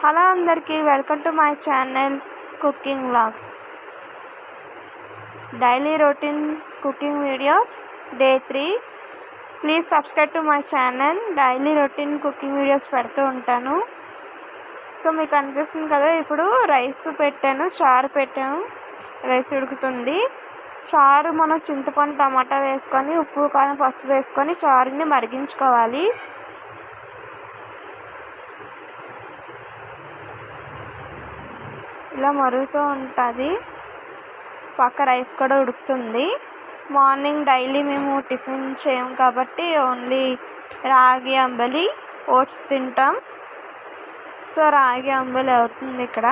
Hello అందరికీ welcome to my channel cooking vlogs. Daily routine cooking videos day 3. Please subscribe to my channel. Daily routine cooking videos పెడుతూ ఉంటాను. So మీకు అనిపిస్తుంది కదా, ఇప్పుడు rice పెట్టాను, చారు పెట్టాను, రైస్ ఉడుకుతుంది. చారు మనం చింతపండు టమాటా వేసుకొని ఉప్పు కారం పసుపు వేసుకొని చారుని మరిగించుకోవాలి. ఇలా మరుగుతూ ఉంటుంది, పక్క రైస్ కూడా ఉడుకుతుంది. మార్నింగ్ డైలీ మేము టిఫిన్ చేయము కాబట్టి ఓన్లీ రాగి అంబలి ఓట్స్ తింటాం. సో రాగి అంబలి అవుతుంది. ఇక్కడ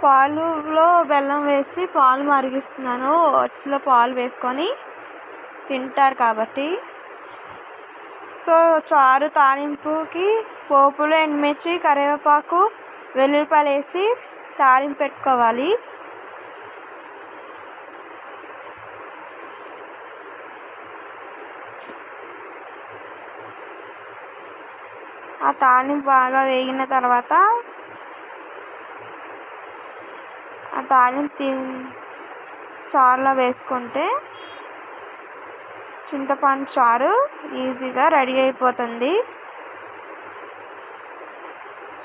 పాలులో బెల్లం వేసి పాలు మరిగిస్తున్నాను. ఓట్స్లో పాలు వేసుకొని తింటారు కాబట్టి. సో చారు తాలింపుకి పోపులు ఎండుమిర్చి కరివేపాకు వెల్లుల్లిపాయలు వేసి తాలింపు పెట్టుకోవాలి. ఆ తాలింపు బాగా వేగిన తర్వాత ఆ తాలింపు చారులో వేసుకుంటే చింతపండు చారు ఈజీగా రెడీ అయిపోతుంది.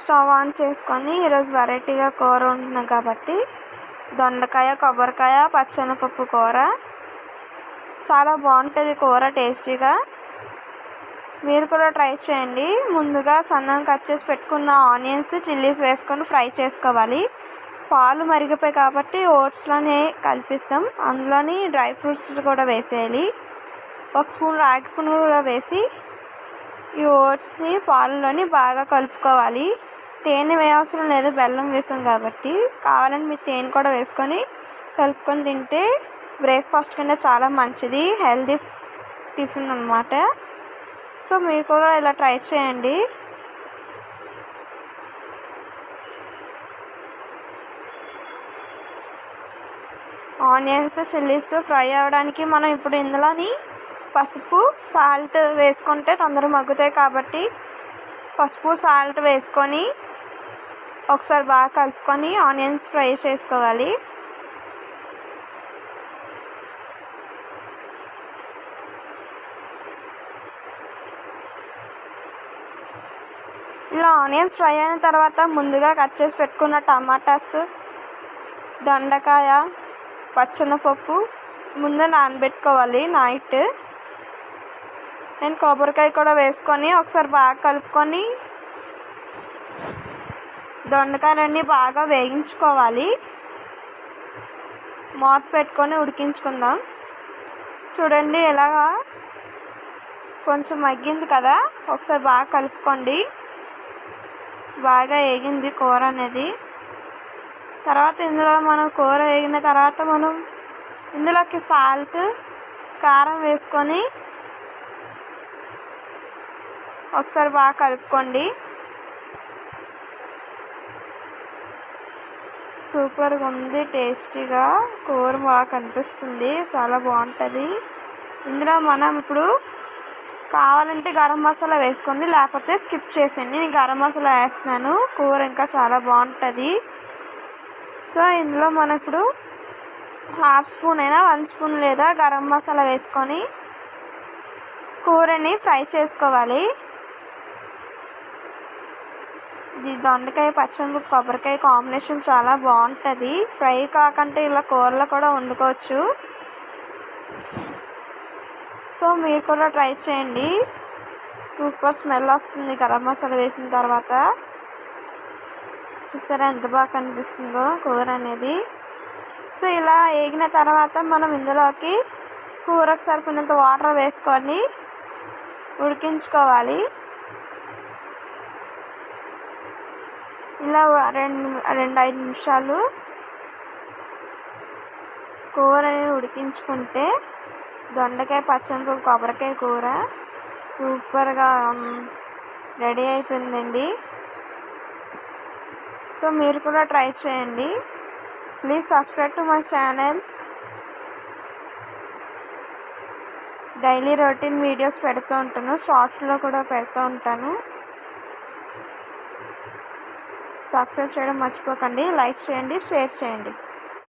స్టవ్ ఆన్ చేసుకొని ఈరోజు వెరైటీగా కూర ఉంటున్నాం కాబట్టి దొండకాయ కొబ్బరికాయ పచ్చెనపప్పు కూర చాలా బాగుంటుంది. కూర టేస్టీగా మీరు కూడా ట్రై చేయండి. ముందుగా సన్నగా కట్ చేసి పెట్టుకున్న ఆనియన్స్ చిల్లీస్ వేసుకొని ఫ్రై చేసుకోవాలి. పాలు మరిగిపోయి కాబట్టి ఓట్స్లోనే కలిపిస్తాం. అందులోని డ్రై ఫ్రూట్స్ కూడా వేసేయాలి. 1 స్పూన్ రాగి పునుగు కూడా వేసి ఈ ఓట్స్ని పాలలోని బాగా కలుపుకోవాలి. తేనె వేయవసరం లేదు, బెల్లం వేసాం కాబట్టి. కావాలని మీరు తేనె కూడా వేసుకొని కలుపుకొని తింటే బ్రేక్ఫాస్ట్ కింద చాలా మంచిది, హెల్దీ టిఫిన్ అన్నమాట. సో మీరు కూడా ఇలా ట్రై చేయండి. ఆనియన్స్ చిల్లీస్ ఫ్రై అవ్వడానికి మనం ఇప్పుడు ఇందులోని పసుపు సాల్ట్ వేసుకుంటే తొందరగా మగ్గుతాయి కాబట్టి పసుపు సాల్ట్ వేసుకొని ఒకసారి బాగా కలుపుకొని ఆనియన్స్ ఫ్రై చేసుకోవాలి. ఇలా ఆనియన్స్ ఫ్రై అయిన తర్వాత ముందుగా కట్ చేసి పెట్టుకున్న టమాటాస్, దొండకాయ, పచ్చెనపప్పు ముందు నానబెట్టుకోవాలి నైట్. నేను కొబ్బరికాయ కూడా వేసుకొని ఒకసారి బాగా కలుపుకొని దొండకాయలన్నీ బాగా వేగించుకోవాలి. మూత పెట్టుకొని ఉడికించుకుందాం. చూడండి ఇలాగా కొంచెం మగ్గింది కదా, ఒకసారి బాగా కలుపుకోండి. బాగా వేగింది కూర అనేది. తర్వాత ఇందులో మనం కూర వేగిన తర్వాత మనం ఇందులోకి సాల్ట్ కారం వేసుకొని ఒకసారి బాగా కలుపుకోండి. సూపర్గా ఉంది, టేస్టీగా కూర బాగా కనిపిస్తుంది, చాలా బాగుంటుంది. ఇందులో మనం ఇప్పుడు కావాలంటే గరం మసాలా వేసుకోండి, లేకపోతే స్కిప్ చేసేయండి. నేను గరం మసాలా వేస్తున్నాను, కూర ఇంకా చాలా బాగుంటుంది. సో ఇందులో మనం ఇప్పుడు 1/2 స్పూన్ అయినా 1 స్పూన్ లేదా గరం మసాలా వేసుకొని కూరని ఫ్రై చేసుకోవాలి. ఇది దొండకాయ పచ్చిమిరపకాయ కొబ్బరికాయ కాంబినేషన్ చాలా బాగుంటుంది. ఫ్రై కాకంటే ఇలా కూరలో కూడా వండుకోవచ్చు. సో మీరు కూడా ట్రై చేయండి. సూపర్ స్మెల్ వస్తుంది గరం మసాలా వేసిన తర్వాత. చూసారా ఎంత బాగా కనిపిస్తుందో కూర అనేది. సో ఇలా వేగిన తర్వాత మనం ఇందులోకి కూరకు సరిపోయినంత వాటర్ వేసుకొని ఉడికించుకోవాలి. ఇలా 2-5 నిమిషాలు కూరని ఉడికించుకుంటే దొండకాయ పచ్చిమిరపకాయ కొబ్బరికాయ కూర సూపర్గా రెడీ అయిపోయిందండి. సో మీరు కూడా ట్రై చేయండి. Please subscribe to my channel. Daily routine videos పెడుతూ ఉంటాను, షార్ట్స్లో కూడా పెడుతూ ఉంటాను. సబ్స్క్రైబ్ చేయడం మర్చిపోకండి. లైక్ చేయండి, షేర్ చేయండి.